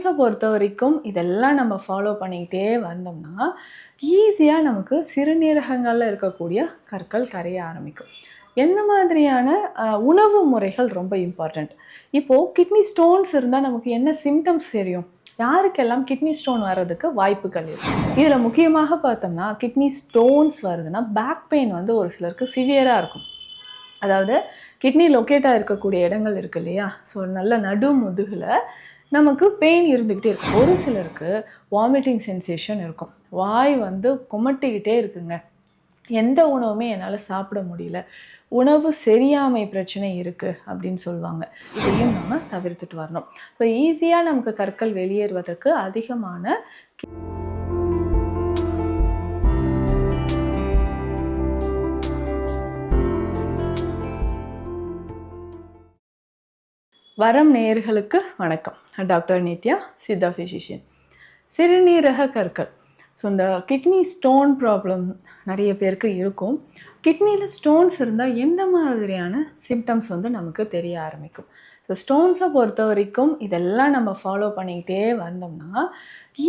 ஸ்டோன்ஸை பொறுத்த வரைக்கும் இதெல்லாம் நம்ம ஃபாலோ பண்ணிக்கிட்டே வந்தோம்னா ஈஸியாக நமக்கு சிறுநீரகங்களில் இருக்கக்கூடிய கற்கள் கரைய ஆரம்பிக்கும். எந்த மாதிரியான உணவு முறைகள் ரொம்ப இம்பார்ட்டண்ட். இப்போது கிட்னி ஸ்டோன்ஸ் இருந்தால் நமக்கு என்ன சிம்டம்ஸ் தெரியும், யாருக்கெல்லாம் கிட்னி ஸ்டோன் வர்றதுக்கு வாய்ப்புகள் இருக்குது. இதில் முக்கியமாக பார்த்தோம்னா கிட்னி ஸ்டோன்ஸ் வருதுன்னா பேக் பெயின் வந்து ஒரு சிலருக்கு சிவியராக இருக்கும். அதாவது கிட்னி லொக்கேட்டாக இருக்கக்கூடிய இடங்கள் இருக்குது இல்லையா, ஸோ நல்ல நடு முதுகில் நமக்கு பெயின் இருந்துக்கிட்டே இருக்கும். ஒரு சிலருக்கு வாமிட்டிங் சென்சேஷன் இருக்கும், வாய் வந்து குமட்டிக்கிட்டே இருக்குங்க, எந்த உணவுமே என்னால் சாப்பிட முடியல, உணவு சரியாமை பிரச்சனை இருக்குது அப்படின்னு சொல்லுவாங்க. இதையும் நம்ம தவிர்த்துட்டு வரணும். ஸோ ஈஸியாக நமக்கு கற்கள் வெளியேறுவதற்கு அதிகமான வரம் நேயர்களுக்கு வணக்கம். Doctor Nithya, Siddha physician. சிறுநீரக கற்கள், ஸோ இந்த கிட்னி ஸ்டோன் ப்ராப்ளம் நிறைய பேருக்கு இருக்கும். கிட்னியில் ஸ்டோன்ஸ் இருந்தால் எந்த மாதிரியான சிம்டம்ஸ் வந்து நமக்கு தெரிய ஆரம்பிக்கும். ஸோ ஸ்டோன்ஸை பொறுத்த வரைக்கும் இதெல்லாம் நம்ம ஃபாலோ பண்ணிக்கிட்டே வந்தோம்னா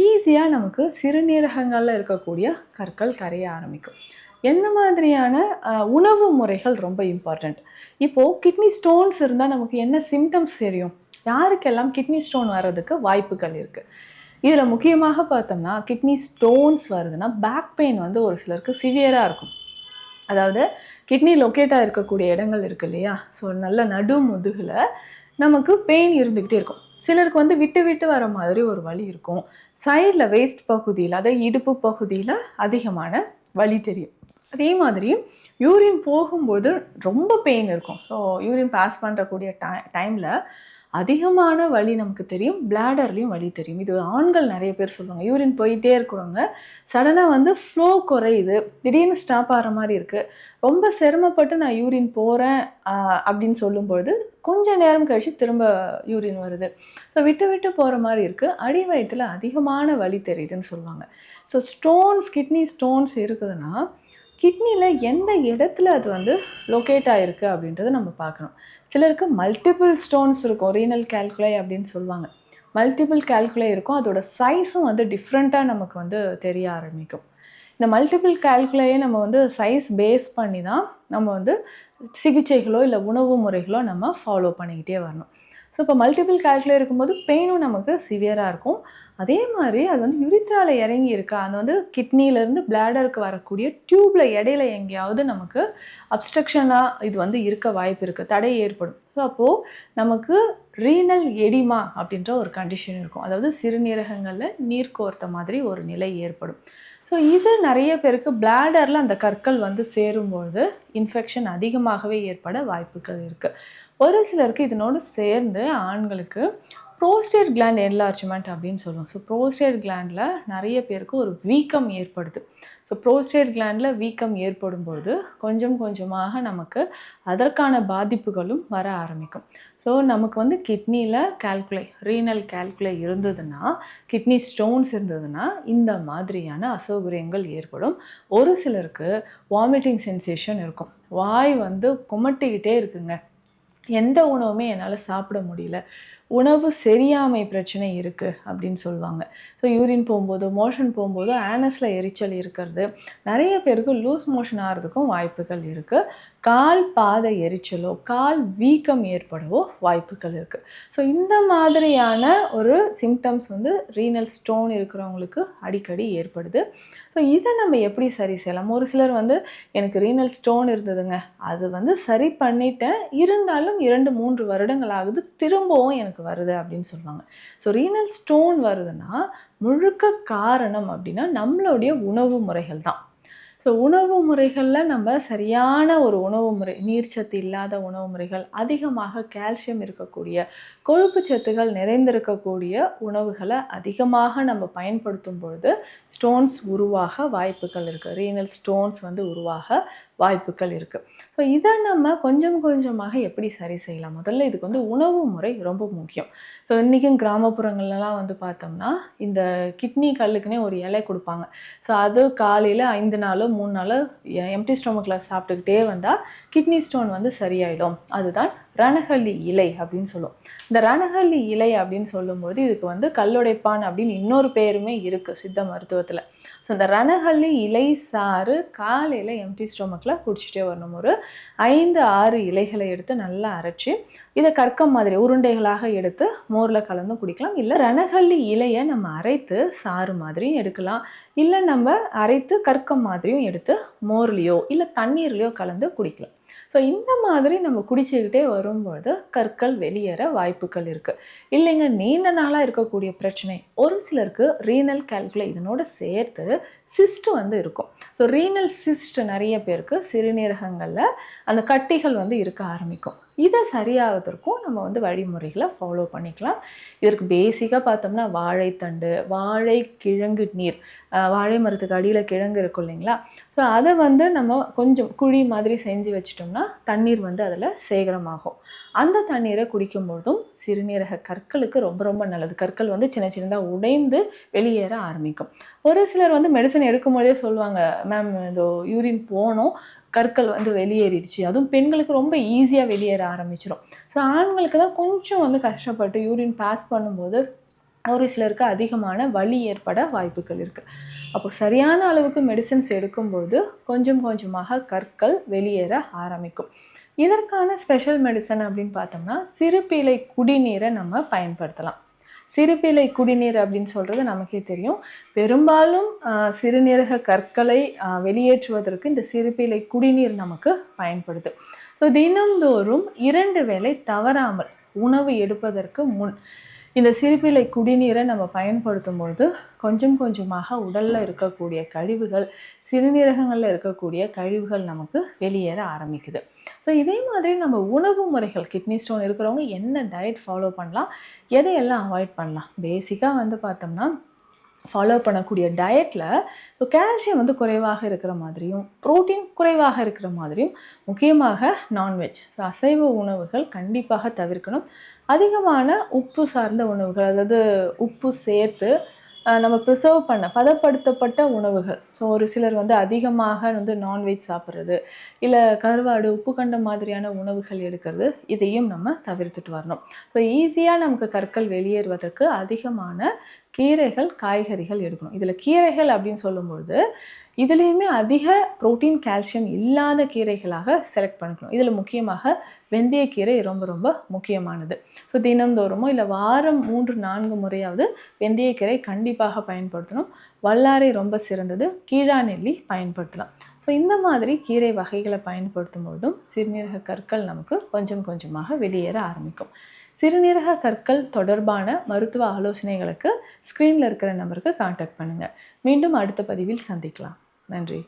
ஈஸியாக நமக்கு சிறுநீரகங்களில் இருக்கக்கூடிய கற்கள் கரைய ஆரம்பிக்கும். எந்த மாதிரியான உணவு முறைகள் ரொம்ப இம்பார்ட்டண்ட். இப்போது கிட்னி ஸ்டோன்ஸ் இருந்தால் நமக்கு என்ன சிம்டம்ஸ் தெரியும், யாருக்கெல்லாம் கிட்னி ஸ்டோன் வர்றதுக்கு வாய்ப்புகள் இருக்குது. இதில் முக்கியமாக பார்த்தோம்னா கிட்னி ஸ்டோன்ஸ் வருதுன்னா பேக் பெயின் வந்து ஒரு சிலருக்கு சிவியராக இருக்கும். அதாவது கிட்னி லொக்கேட்டாக இருக்கக்கூடிய இடங்கள் இருக்குது இல்லையா, ஸோ நல்ல நடு முதுகில் நமக்கு பெயின் இருந்துக்கிட்டே இருக்கும். சிலருக்கு வந்து விட்டு விட்டு வர மாதிரி ஒரு வலி இருக்கும். சைடில் வேஸ்ட் பகுதியில், அதாவது இடுப்பு பகுதியில் அதிகமான வலி தெரியும். அதே மாதிரி யூரின் போகும்போது ரொம்ப பெயின் இருக்கும். ஸோ யூரின் பாஸ் பண்ணுறக்கூடிய டைமில் அதிகமான வலி நமக்கு தெரியும், பிளாடர்லேயும் வலி தெரியும். இது ஆண்கள் நிறைய பேர் சொல்லுவாங்க. யூரின் போயிட்டே இருக்கிறவங்க சடனாக வந்து ஃப்ளோ குறையுது, திடீர்னு ஸ்டாப் ஆகிற மாதிரி இருக்குது, ரொம்ப சிரமப்பட்டு நான் யூரின் போகிறேன் அப்படின்னு சொல்லும்பொழுது கொஞ்சம் நேரம் கழித்து திரும்ப யூரின் வருது, ஸோ விட்டு விட்டு போகிற மாதிரி இருக்குது, அடி வயிற்றில் அதிகமான வலி தெரியுதுன்னு சொல்லுவாங்க. ஸோ ஸ்டோன்ஸ், கிட்னி ஸ்டோன்ஸ் இருக்குதுன்னா கிட்னியில் எந்த இடத்துல அது வந்து லொக்கேட் ஆகிருக்கு அப்படின்றத நம்ம பார்க்கணும். சிலருக்கு மல்டிபிள் ஸ்டோன்ஸ் இருக்கும், ரீனல் கால்குலை அப்படின்னு சொல்லுவாங்க. மல்டிபிள் கால்குலை இருக்கும், அதோட சைஸும் வந்து டிஃப்ரெண்ட்டாக நமக்கு வந்து தெரிய ஆரம்பிக்கும். இந்த மல்டிபிள் கால்குலையை நம்ம வந்து சைஸ் பேஸ் பண்ணி தான் நம்ம வந்து சிகிச்சைகளோ இல்லை உணவு முறைகளோ நம்ம ஃபாலோ பண்ணிக்கிட்டே வரணும். ஸோ இப்போ மல்டிபிள் கால்குலை இருக்கும்போது பெயினும் நமக்கு சிவியராக இருக்கும். அதே மாதிரி அது வந்து யுரித்ராவில் இறங்கி இருக்கா, அது வந்து கிட்னிலேருந்து பிளாடருக்கு வரக்கூடிய டியூப்பில் இடையில எங்கேயாவது நமக்கு அப்ஸ்ட்ரக்ஷனாக இது வந்து இருக்க வாய்ப்பு இருக்குது, தடை ஏற்படும். ஸோ அப்போது நமக்கு ரீனல் எடிமா அப்படின்ற ஒரு கண்டிஷன் இருக்கும், அதாவது சிறுநீரகங்களில் நீர் கோர்த்த மாதிரி ஒரு நிலை ஏற்படும். ஸோ இது நிறைய பேருக்கு பிளாடரில் அந்த கற்கள் வந்து சேரும்பொழுது இன்ஃபெக்ஷன் அதிகமாகவே ஏற்பட வாய்ப்புகள் இருக்குது. ஒரு சிலருக்கு இதனோடு சேர்ந்து ஆண்களுக்கு ப்ரோஸ்டேட் கிளாண்ட் என்லார்ஜ்மெண்ட் அப்படின்னு சொல்லுவோம். ஸோ ப்ரோஸ்டேட் கிளாண்டில் நிறைய பேருக்கு ஒரு வீக்கம் ஏற்படுது. ஸோ ப்ரோஸ்டேட் கிளாண்டில் வீக்கம் ஏற்படும்போது கொஞ்சம் கொஞ்சமாக நமக்கு அதற்கான பாதிப்புகளும் வர ஆரம்பிக்கும். ஸோ நமக்கு வந்து கிட்னியில் கால்குலை, ரீனல் கால்குலை இருந்ததுன்னா, கிட்னி ஸ்டோன்ஸ் இருந்ததுன்னா இந்த மாதிரியான அசௌகரியங்கள் ஏற்படும். ஒரு சிலருக்கு வாமிட்டிங் சென்சேஷன் இருக்கும், வாய் வந்து குமட்டிக்கிட்டே இருக்குங்க, எந்த உணவுமே என்னால் சாப்பிட முடியல, உணவு சரியாமை பிரச்சனை இருக்குது அப்படின்னு சொல்லுவாங்க. ஸோ யூரின் போகும்போது, மோஷன் போகும்போது ஆனஸில் எரிச்சல் இருக்கிறது, நிறைய பேருக்கு லூஸ் மோஷன் ஆகிறதுக்கும் வாய்ப்புகள் இருக்குது. கால் பாத எரிச்சலோ கால் வீக்கம் ஏற்படவோ வாய்ப்புகள் இருக்குது. ஸோ இந்த மாதிரியான ஒரு சிம்டம்ஸ் வந்து ரீனல் ஸ்டோன் இருக்கிறவங்களுக்கு அடிக்கடி ஏற்படுது. ஸோ இதை நம்ம எப்படி சரி செய்யலாம்? ஒரு சிலர் வந்து எனக்கு ரீனல் ஸ்டோன் இருந்ததுங்க, அது வந்து சரி பண்ணிட்டேன், இருந்தாலும் 2-3 வருடங்கள் ஆகுது, திரும்பவும் எனக்கு வருது அப்படின்னு சொல்லுவாங்க. ஸோ ரீனல் ஸ்டோன் வருதுன்னா முழுக்க காரணம் அப்படின்னா நம்மளுடைய உணவு முறைகள் தான். ஸோ உணவு முறைகளில் நம்ம சரியான ஒரு உணவு முறை, நீர்ச்சத்து இல்லாத உணவு முறைகள், அதிகமாக கால்சியம் இருக்கக்கூடிய, கொழுப்பு சத்துகள் நிறைந்திருக்கக்கூடிய உணவுகளை அதிகமாக நம்ம பயன்படுத்தும் பொழுது ஸ்டோன்ஸ் உருவாக வாய்ப்புகள் இருக்குது, ரீனல் ஸ்டோன்ஸ் வந்து உருவாக வாய்ப்புகள் இருக்குது. ஸோ இதை நம்ம கொஞ்சம் கொஞ்சமாக எப்படி சரி செய்யலாம்? முதல்ல இதுக்கு வந்து உணவு முறை ரொம்ப முக்கியம். ஸோ இன்றைக்கும் கிராமப்புறங்கள்லாம் வந்து பார்த்தோம்னா இந்த கிட்னி கல்லுக்குன்னே ஒரு இலை கொடுப்பாங்க. ஸோ அது காலையில் 5 நாளோ 3 நாளோ எம்டி ஸ்டொமக்கில் சாப்பிட்டுக்கிட்டே வந்தால் கிட்னி ஸ்டோன் வந்து சரியாயிடும். அதுதான் ரணகல்லி இலை அப்படின்னு சொல்லுவோம். இந்த ரணகல்லி இலை அப்படின்னு சொல்லும்போது இதுக்கு வந்து கல்லுடைப்பான் அப்படின்னு இன்னொரு பேருமே இருக்குது சித்த மருத்துவத்தில். ஸோ இந்த ரணகல்லி இலை சாறு காலையில் எம்டி ஸ்டொமக்கில் குடிச்சிட்டே வரணும். ஒரு 5-6 இலைகளை எடுத்து நல்லா அரைச்சி இதை கற்கம் மாதிரி உருண்டைகளாக எடுத்து மோரில் கலந்து குடிக்கலாம். இல்லை ரணகல்லி இலையை நம்ம அரைத்து சாறு மாதிரியும் எடுக்கலாம். இல்லை நம்ம அரைத்து கற்கம் மாதிரியும் எடுத்து மோர்லேயோ இல்லை தண்ணீர்லேயோ கலந்து குடிக்கலாம். ஸோ இந்த மாதிரி நம்ம குடிச்சுக்கிட்டே வரும்போது கற்கள் வெளியேற வாய்ப்புகள் இருக்குது. இல்லைங்க நீண்ட நாளாக இருக்கக்கூடிய பிரச்சனை, ஒரு சிலருக்கு ரீனல் கால்குலை இதனோட சேர்த்து சிஸ்ட் வந்து இருக்கும். ஸோ ரீனல் சிஸ்ட் நிறைய பேருக்கு சிறுநீரகங்களில் அந்த கட்டிகள் வந்து இருக்க ஆரம்பிக்கும். இதை சரியாவதற்கும் நம்ம வந்து வழிமுறைகளை ஃபாலோ பண்ணிக்கலாம். இதற்கு பேசிக்காக பார்த்தோம்னா வாழைத்தண்டு, வாழை கிழங்கு நீர், வாழை மரத்துக்கு அடியில் கிழங்கு இருக்கும் இல்லைங்களா, ஸோ அதை வந்து நம்ம கொஞ்சம் குழி மாதிரி செஞ்சு வச்சிட்டோம்னா தண்ணீர் வந்து அதில் சேகரமாகும். அந்த தண்ணீரை குடிக்கும்போதும் சிறுநீரக கற்களுக்கு ரொம்ப ரொம்ப நல்லது. கற்கள் வந்து சின்ன சின்னதாக உடைந்து வெளியேற ஆரம்பிக்கும். ஒரு சிலர் வந்து மெடிசன் எடுக்கும்போதே சொல்லுவாங்க, மேம் இதோ யூரின் போனோம், கற்கள் வந்து வெளியேறிடுச்சு. அதுவும் பெண்களுக்கு ரொம்ப ஈஸியாக வெளியேற ஆரம்பிச்சிடும். ஸோ ஆண்களுக்கு தான் கொஞ்சம் வந்து கஷ்டப்பட்டு யூரின் பாஸ் பண்ணும்போது ஒரு சிலருக்கு அதிகமான வலி ஏற்பட வாய்ப்புகள் இருக்குது. அப்போ சரியான அளவுக்கு மெடிசின்ஸ் எடுக்கும்போது கொஞ்சம் கொஞ்சமாக கற்கள் வெளியேற ஆரம்பிக்கும். இதற்கான ஸ்பெஷல் மெடிசன் அப்படின்னு பார்த்தோம்னா சிறுபீலை குடிநீரை நம்ம பயன்படுத்தலாம். சிறுபீலை குடிநீர் அப்படின்னு சொல்கிறது நமக்கே தெரியும். பெரும்பாலும் சிறுநீரக கற்களை வெளியேற்றுவதற்கு இந்த சிறுபீலை குடிநீர் நமக்கு பயன்படுது. ஸோ தினந்தோறும் 2 வேளை தவறாமல் உணவு எடுப்பதற்கு முன் இந்த சிறுபீலை குடிநீரை நம்ம பயன்படுத்தும் பொழுது கொஞ்சம் கொஞ்சமாக உடலில் இருக்கக்கூடிய கழிவுகள், சிறுநீரகங்களில் இருக்கக்கூடிய கழிவுகள் நமக்கு வெளியேற ஆரம்பிக்குது. ஸோ இதே மாதிரி நம்ம உணவு முறைகள், கிட்னி ஸ்டோன் இருக்கிறவங்க என்ன டயட் ஃபாலோ பண்ணலாம், எதையெல்லாம் அவாய்ட் பண்ணலாம். பேசிக்காக வந்து பார்த்தோம்னா ஃபாலோ பண்ணக்கூடிய டயட்டில் இப்போ கால்சியம் வந்து குறைவாக இருக்கிற மாதிரியும் ப்ரோட்டீன் குறைவாக இருக்கிற மாதிரியும் முக்கியமாக நான்வெஜ், அசைவ உணவுகள் கண்டிப்பாக தவிர்க்கணும். அதிகமான உப்பு சார்ந்த உணவுகள், அதாவது உப்பு சேர்த்து நம்ம ப்ரிசர்வ் பண்ண பதப்படுத்தப்பட்ட உணவுகள். ஸோ ஒரு சிலர் வந்து அதிகமாக வந்து நான்வெஜ் சாப்பிட்றது, இல்லை கருவாடு, உப்பு கண்ட மாதிரியான உணவுகள் எடுக்கிறது, இதையும் நம்ம தவிர்த்துட்டு வரணும். ஸோ ஈஸியாக நமக்கு கற்கள் வெளியேறுவதற்கு அதிகமான கீரைகள், காய்கறிகள் எடுக்கணும். இதில் கீரைகள் அப்படின்னு சொல்லும்பொழுது இதுலேயுமே அதிக ப்ரோட்டீன், கால்சியம் இல்லாத கீரைகளாக செலக்ட் பண்ணிக்கணும். இதில் முக்கியமாக வெந்தயக்கீரை ரொம்ப ரொம்ப முக்கியமானது. ஸோ தினந்தோறுமோ இல்லை வாரம் 3-4 முறையாவது வெந்தயக்கீரை கண்டிப்பாக பயன்படுத்தணும். வல்லாரை ரொம்ப சிறந்தது, கீழாநெல்லி பயன்படுத்தலாம். ஸோ இந்த மாதிரி கீரை வகைகளை பயன்படுத்தும் போதும் சிறுநீரக கற்கள் நமக்கு கொஞ்சம் கொஞ்சமாக வெளியேற ஆரம்பிக்கும். சிறுநீரக கற்கள் தொடர்பான மருத்துவ ஆலோசனைகளுக்கு ஸ்க்ரீனில் இருக்கிற நம்பருக்கு கான்டாக்ட் பண்ணுங்கள். மீண்டும் அடுத்த பதிவில் சந்திக்கலாம். நன்றி.